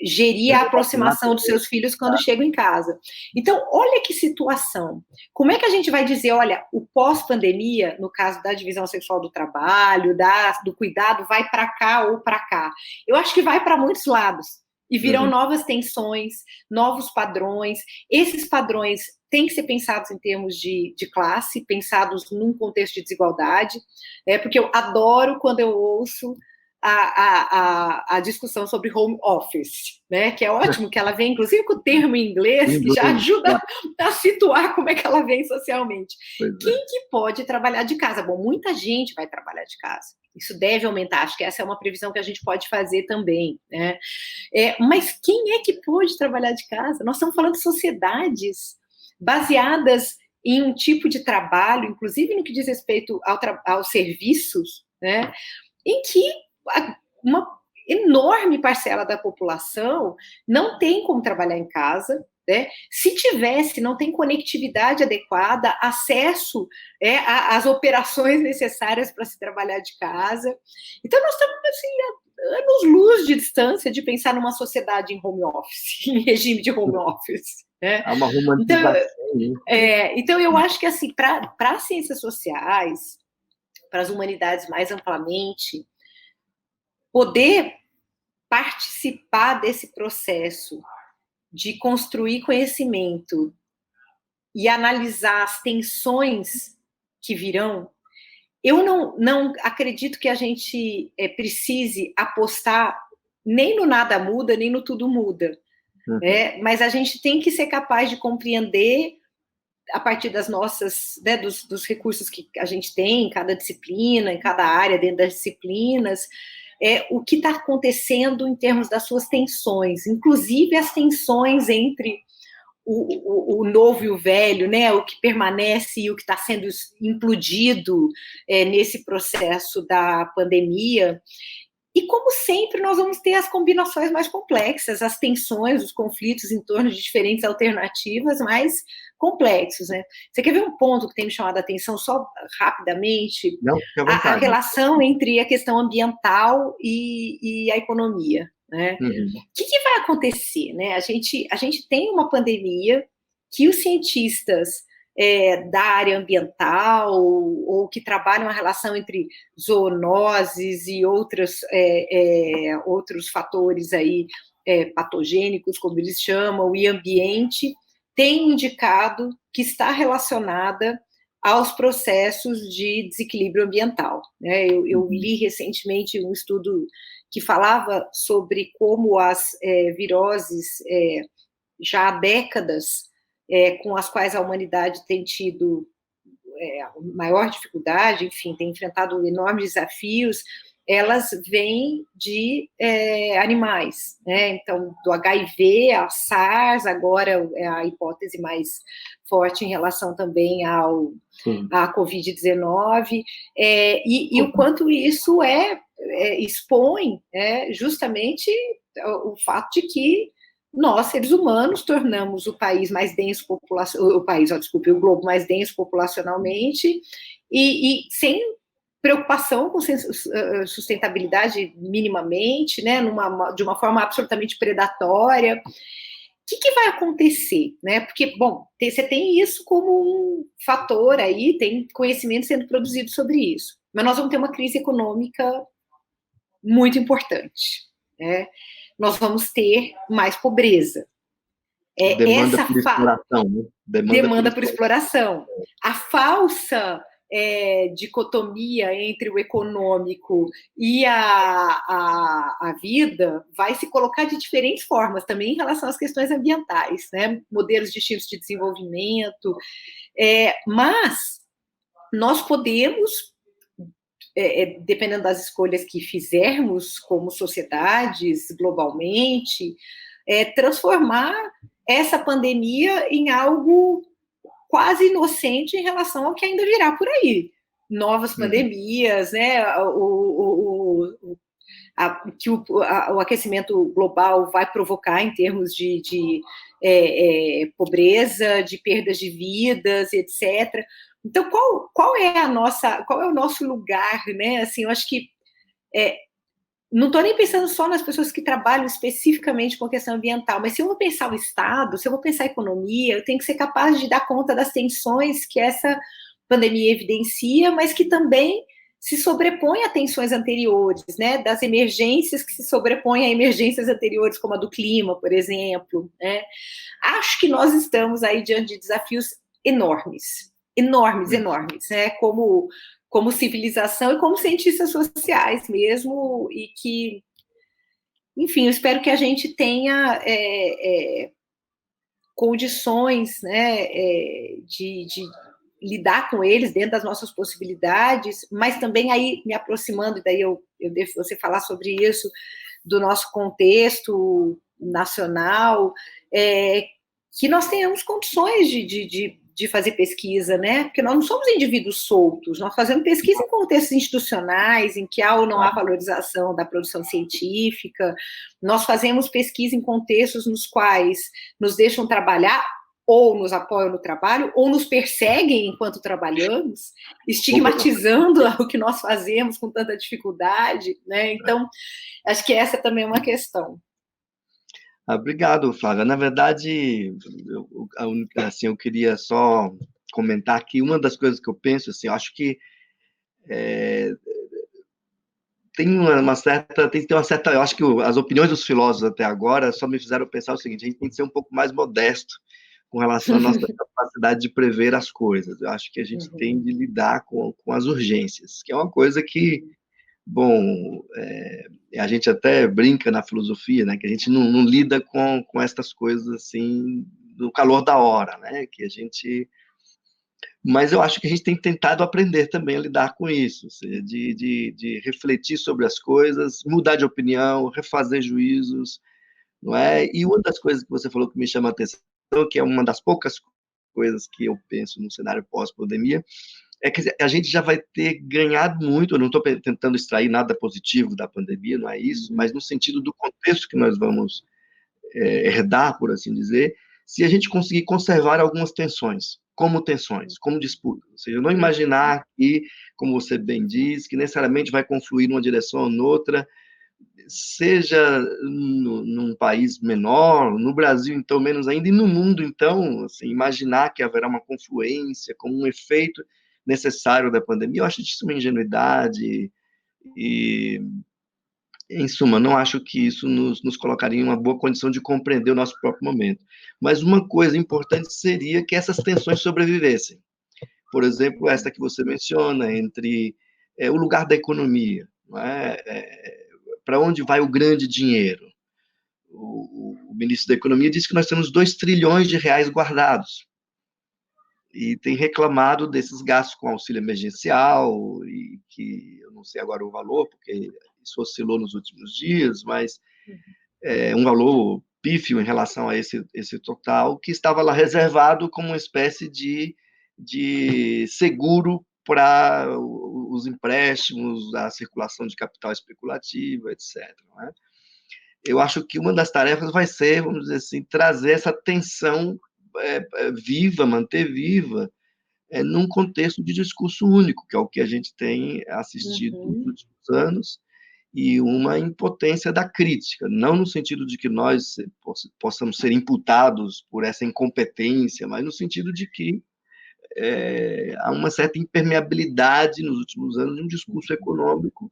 gerir a aproximação dos seus filhos quando chegam em casa. Então, olha que situação. Como é que a gente vai dizer, olha, o pós-pandemia, no caso da divisão sexual do trabalho, do cuidado, vai para cá ou para cá? Eu acho que vai para muitos lados. E virão novas tensões, novos padrões. Esses padrões têm que ser pensados em termos de classe, pensados num contexto de desigualdade, porque eu adoro quando eu ouço a discussão sobre home office, né? Que é ótimo que ela vem, inclusive, com o termo em inglês, que já ajuda a situar como é que ela vem socialmente. Quem que pode trabalhar de casa? Bom, muita gente vai trabalhar de casa. Isso deve aumentar, acho que essa é uma previsão que a gente pode fazer também, né? Mas quem é que pode trabalhar de casa? Nós estamos falando de sociedades baseadas em um tipo de trabalho, inclusive no que diz respeito aos serviços, né? Em que uma enorme parcela da população não tem como trabalhar em casa, né? Se tivesse, não tem conectividade adequada, acesso às operações necessárias para se trabalhar de casa. Então, nós estamos assim, anos-luz de distância de pensar numa sociedade em home office, em regime de home office. Né? Há uma romantização. Então, eu acho que assim, para as ciências sociais, para as humanidades mais amplamente, poder participar desse processo de construir conhecimento e analisar as tensões que virão, eu não acredito que a gente precise apostar nem no nada muda, nem no tudo muda. Mas a gente tem que ser capaz de compreender a partir das nossas, né, dos recursos que a gente tem em cada disciplina, em cada área dentro das disciplinas, o que está acontecendo em termos das suas tensões, inclusive as tensões entre o novo e o velho, né, o que permanece e o que está sendo implodido nesse processo da pandemia. E, como sempre, nós vamos ter as combinações mais complexas, as tensões, os conflitos em torno de diferentes alternativas mais complexos, né? Você quer ver um ponto que tem me chamado a atenção, só rapidamente? Não, fique à A vontade. relação entre a questão ambiental e a economia, né? Uhum. O que vai acontecer, né? A gente tem uma pandemia que os cientistas da área ambiental ou que trabalham a relação entre zoonoses e outros fatores aí patogênicos, como eles chamam, e ambiente, tem indicado que está relacionada aos processos de desequilíbrio ambiental, né? Eu li recentemente um estudo que falava sobre como as viroses já há décadas com as quais a humanidade tem tido maior dificuldade, enfim, tem enfrentado enormes desafios, elas vêm de animais, né? Então, do HIV, a SARS, agora é a hipótese mais forte em relação também à Covid-19, e o quanto isso expõe justamente o fato de que nós, seres humanos, tornamos o país mais denso o globo mais denso populacionalmente e sem preocupação com sustentabilidade minimamente, né, de uma forma absolutamente predatória. O que vai acontecer, né? Porque, bom, você tem isso como um fator aí, tem conhecimento sendo produzido sobre isso, mas nós vamos ter uma crise econômica muito importante, né? Nós vamos ter mais pobreza. Demanda por exploração, né? Demanda por exploração. A falsa dicotomia entre o econômico e a vida vai se colocar de diferentes formas também em relação às questões ambientais, né? Modelos distintos de desenvolvimento, mas nós podemos, dependendo das escolhas que fizermos como sociedades globalmente, transformar essa pandemia em algo quase inocente em relação ao que ainda virá por aí. Novas pandemias, né? Que o aquecimento global vai provocar em termos de pobreza, de perdas de vidas, etc. Então, qual é o nosso lugar, né? Assim, eu acho que não estou nem pensando só nas pessoas que trabalham especificamente com a questão ambiental, mas se eu vou pensar o Estado, se eu vou pensar a economia, eu tenho que ser capaz de dar conta das tensões que essa pandemia evidencia, mas que também se sobrepõe a tensões anteriores, né, das emergências que se sobrepõem a emergências anteriores, como a do clima, por exemplo, né. Acho que nós estamos aí diante de desafios enormes, né, como civilização e como cientistas sociais mesmo, e que, enfim, eu espero que a gente tenha condições, né, de lidar com eles dentro das nossas possibilidades, mas também aí me aproximando, e daí eu devo você falar sobre isso, do nosso contexto nacional, que nós tenhamos condições de fazer pesquisa, né? Porque nós não somos indivíduos soltos, nós fazemos pesquisa em contextos institucionais, em que há ou não há valorização da produção científica, nós fazemos pesquisa em contextos nos quais nos deixam trabalhar, ou nos apoiam no trabalho, ou nos perseguem enquanto trabalhamos, estigmatizando o que nós fazemos com tanta dificuldade, né? Então, acho que essa também é uma questão. Obrigado, Flávia. Na verdade, eu queria só comentar que uma das coisas que eu penso, assim, eu acho que tem uma certa, eu acho que as opiniões dos filósofos até agora só me fizeram pensar o seguinte: a gente tem que ser um pouco mais modesto com relação à nossa capacidade de prever as coisas. Eu acho que a gente tem de lidar com as urgências, que é uma coisa que, bom, a gente até brinca na filosofia, né, que a gente não lida com estas coisas assim no calor da hora, né, que a gente Mas eu acho que a gente tem tentado aprender também a lidar com isso, ou seja, de refletir sobre as coisas, mudar de opinião, refazer juízos, não é? E uma das coisas que você falou que me chama a atenção, que é uma das poucas coisas que eu penso no cenário pós-pandemia, é que a gente já vai ter ganhado muito. Eu não estou tentando extrair nada positivo da pandemia, não é isso, mas no sentido do contexto que nós vamos herdar, por assim dizer, se a gente conseguir conservar algumas tensões, como disputas. Ou seja, não imaginar que, como você bem diz, que necessariamente vai confluir numa direção ou noutra, seja num país menor, no Brasil, então, menos ainda, e no mundo, então, assim, imaginar que haverá uma confluência como um efeito necessário da pandemia, eu acho isso uma ingenuidade e, em suma, não acho que isso nos colocaria em uma boa condição de compreender o nosso próprio momento. Mas uma coisa importante seria que essas tensões sobrevivessem. Por exemplo, esta que você menciona, entre o lugar da economia, não é? Para onde vai o grande dinheiro? O ministro da Economia disse que nós temos 2 trilhões de reais guardados e tem reclamado desses gastos com auxílio emergencial, e que eu não sei agora o valor, porque isso oscilou nos últimos dias, mas é um valor pífio em relação a esse total, que estava lá reservado como uma espécie de seguro para os empréstimos, a circulação de capital especulativo, etc. Não é? Eu acho que uma das tarefas vai ser, vamos dizer assim, trazer essa tensão viva, manter viva, num contexto de discurso único, que é o que a gente tem assistido nos últimos anos, e uma impotência da crítica, não no sentido de que nós possamos ser imputados por essa incompetência, mas no sentido de que há uma certa impermeabilidade nos últimos anos de um discurso econômico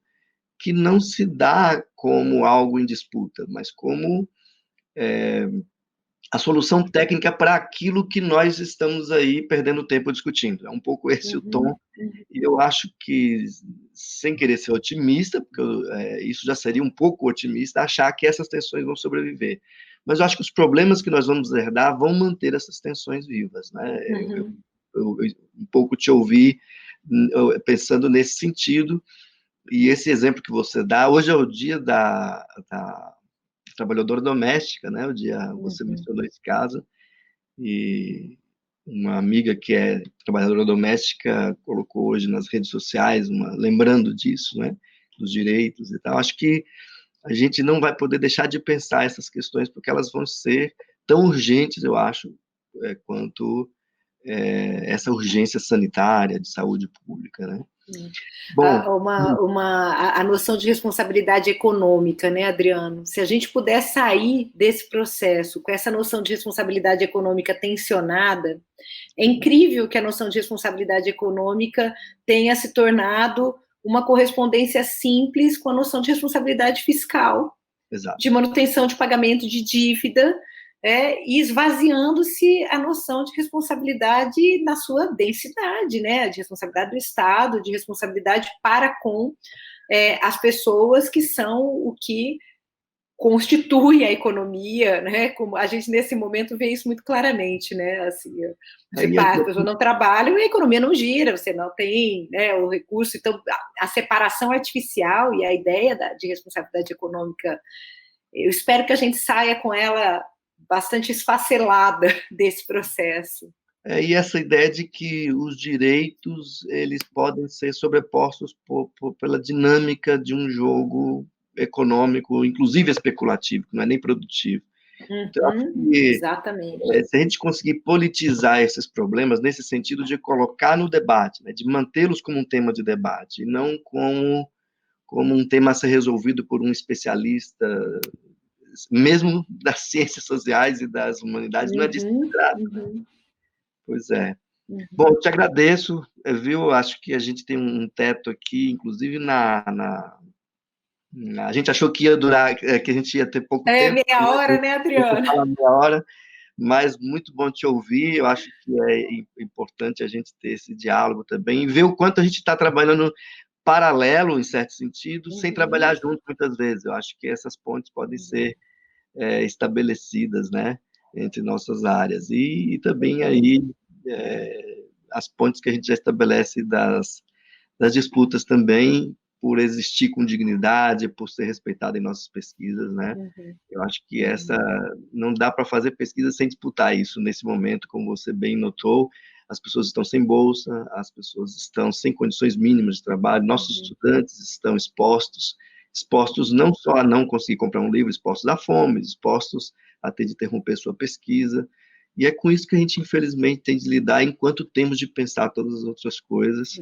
que não se dá como algo em disputa, mas como a solução técnica para aquilo que nós estamos aí perdendo tempo discutindo. É um pouco esse o tom. E eu acho que, sem querer ser otimista, porque isso já seria um pouco otimista, achar que essas tensões vão sobreviver. Mas eu acho que os problemas que nós vamos herdar vão manter essas tensões vivas. Né? Eu um pouco te ouvi pensando nesse sentido, e esse exemplo que você dá, hoje é o dia da trabalhadora doméstica, né? O dia, você mencionou esse caso, e uma amiga que é trabalhadora doméstica colocou hoje nas redes sociais, lembrando disso, né? Dos direitos e tal. Acho que a gente não vai poder deixar de pensar essas questões, porque elas vão ser tão urgentes, eu acho, quanto essa urgência sanitária, de saúde pública, né? Bom, A noção de responsabilidade econômica, né, Adriano? Se a gente puder sair desse processo com essa noção de responsabilidade econômica tensionada, é incrível que a noção de responsabilidade econômica tenha se tornado uma correspondência simples com a noção de responsabilidade fiscal, exato. De manutenção de pagamento de dívida, e esvaziando-se a noção de responsabilidade na sua densidade, né? De responsabilidade do Estado, de responsabilidade para com as pessoas que são o que constitui a economia, né? Como a gente nesse momento vê isso muito claramente, né? Assim, as pessoas não trabalham e a economia não gira, você não tem, né, o recurso. Então, a separação artificial e a ideia de responsabilidade econômica, eu espero que a gente saia com ela bastante esfacelada desse processo. E essa ideia de que os direitos eles podem ser sobrepostos pela dinâmica de um jogo econômico, inclusive especulativo, que não é nem produtivo. Então, exatamente. Se a gente conseguir politizar esses problemas nesse sentido de colocar no debate, né, de mantê-los como um tema de debate, e não como um tema a ser resolvido por um especialista, mesmo das ciências sociais e das humanidades, não é disso que se trata, né? Pois é. Bom, eu te agradeço, viu? Acho que a gente tem um teto aqui, inclusive a gente achou que ia durar, que a gente ia ter pouco tempo. Meia hora, né, Adriano? Falar meia hora, mas muito bom te ouvir. Eu acho que é importante a gente ter esse diálogo também e ver o quanto a gente está trabalhando paralelo, em certo sentido, sem trabalhar junto muitas vezes. Eu acho que essas pontes podem ser estabelecidas, né, entre nossas áreas. E também aí as pontes que a gente já estabelece das disputas também, por existir com dignidade, por ser respeitado em nossas pesquisas, né? Eu acho que não dá para fazer pesquisa sem disputar isso nesse momento, como você bem notou. As pessoas estão sem bolsa, as pessoas estão sem condições mínimas de trabalho, nossos estudantes estão expostos não só a não conseguir comprar um livro, expostos à fome, expostos a ter de interromper sua pesquisa, e é com isso que a gente, infelizmente, tem de lidar enquanto temos de pensar todas as outras coisas.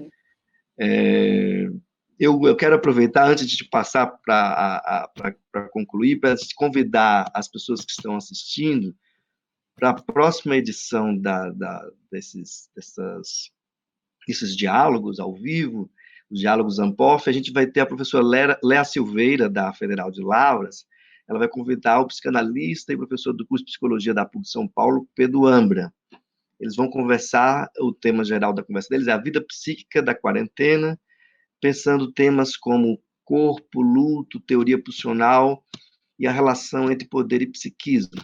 Eu quero aproveitar, antes de te passar para concluir, para convidar as pessoas que estão assistindo para a próxima edição desses diálogos ao vivo, os diálogos Ampof. A gente vai ter a professora Léa Silveira, da Federal de Lavras. Ela vai convidar o psicanalista e professor do curso de Psicologia da PUC São Paulo, Pedro Ambra. Eles vão conversar, o tema geral da conversa deles é a vida psíquica da quarentena, pensando temas como corpo, luto, teoria pulsional e a relação entre poder e psiquismo.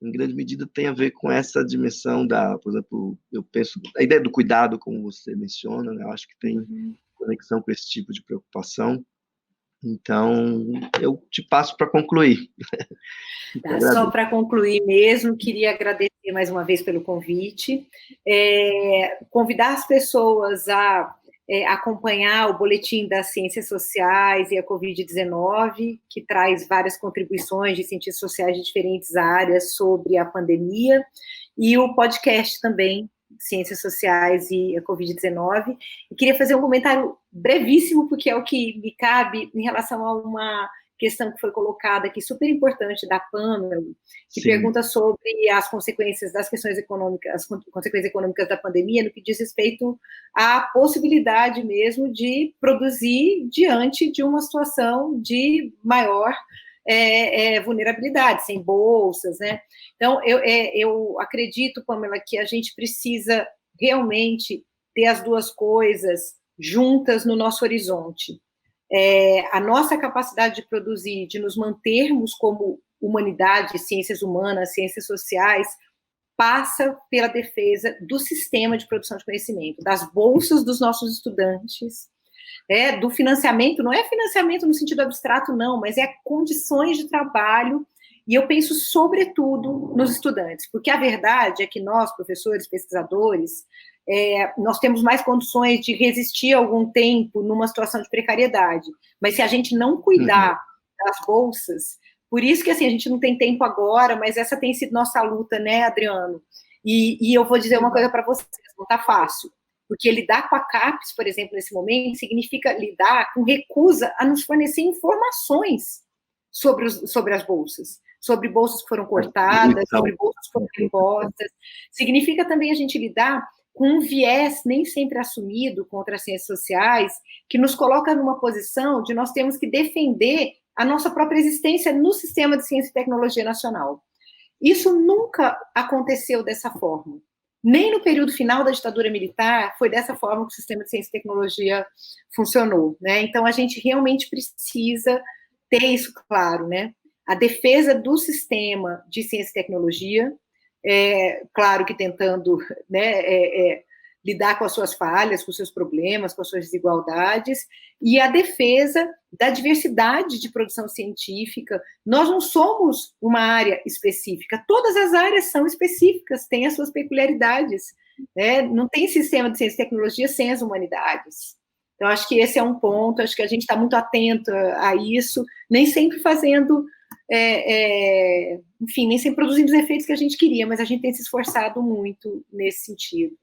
Em grande medida, tem a ver com essa dimensão por exemplo, eu penso, a ideia do cuidado, como você menciona, né? Eu acho que tem conexão com esse tipo de preocupação. Então, eu te passo para concluir. Só para concluir mesmo, queria agradecer mais uma vez pelo convite, convidar as pessoas a acompanhar o Boletim das Ciências Sociais e a Covid-19, que traz várias contribuições de cientistas sociais de diferentes áreas sobre a pandemia, e o podcast também, Ciências Sociais e a Covid-19. E queria fazer um comentário brevíssimo, porque é o que me cabe em relação a uma questão que foi colocada aqui, super importante, da Pamela, que pergunta sobre as consequências das questões econômicas, as consequências econômicas da pandemia, no que diz respeito à possibilidade mesmo de produzir diante de uma situação de maior vulnerabilidade, sem bolsas, né? Então, eu acredito, Pamela, que a gente precisa realmente ter as duas coisas juntas no nosso horizonte. A nossa capacidade de produzir, de nos mantermos como humanidade, ciências humanas, ciências sociais, passa pela defesa do sistema de produção de conhecimento, das bolsas dos nossos estudantes, do financiamento, não é financiamento no sentido abstrato, não, mas é condições de trabalho, e eu penso sobretudo nos estudantes, porque a verdade é que nós, professores, pesquisadores, nós temos mais condições de resistir algum tempo numa situação de precariedade, mas se a gente não cuidar das bolsas, por isso que assim, a gente não tem tempo agora, mas essa tem sido nossa luta, né, Adriano? E eu vou dizer uma coisa para vocês, não está fácil, porque lidar com a CAPES, por exemplo, nesse momento, significa lidar com recusa a nos fornecer informações sobre as bolsas, sobre bolsas que foram cortadas, sobre bolsas que foram impostas. Significa também a gente lidar com um viés nem sempre assumido contra as ciências sociais, que nos coloca numa posição de nós temos que defender a nossa própria existência no sistema de ciência e tecnologia nacional. Isso nunca aconteceu dessa forma. Nem no período final da ditadura militar foi dessa forma que o sistema de ciência e tecnologia funcionou, né? Então, a gente realmente precisa ter isso claro, né? A defesa do sistema de ciência e tecnologia, claro que tentando, né, lidar com as suas falhas, com os seus problemas, com as suas desigualdades, e a defesa da diversidade de produção científica. Nós não somos uma área específica, todas as áreas são específicas, têm as suas peculiaridades, né? Não tem sistema de ciência e tecnologia sem as humanidades. Então, acho que esse é um ponto, acho que a gente está muito atento a isso, nem sempre fazendo, enfim, nem sempre produzindo os efeitos que a gente queria, mas a gente tem se esforçado muito nesse sentido.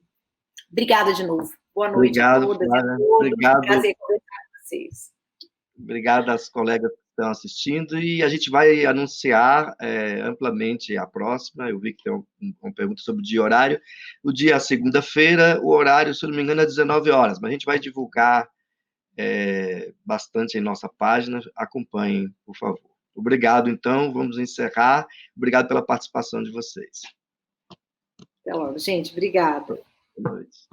Obrigada de novo. Boa noite a todas e a todos. Obrigado. Prazer conversar com vocês. Obrigado às colegas que estão assistindo, e a gente vai anunciar amplamente a próxima. Eu vi que tem uma pergunta sobre o dia e horário. O dia é segunda-feira, o horário, se eu não me engano, é 19 horas, mas a gente vai divulgar bastante em nossa página. Acompanhem, por favor. Obrigado, então, vamos encerrar. Obrigado pela participação de vocês. Até logo, gente. Obrigada. Boa noite.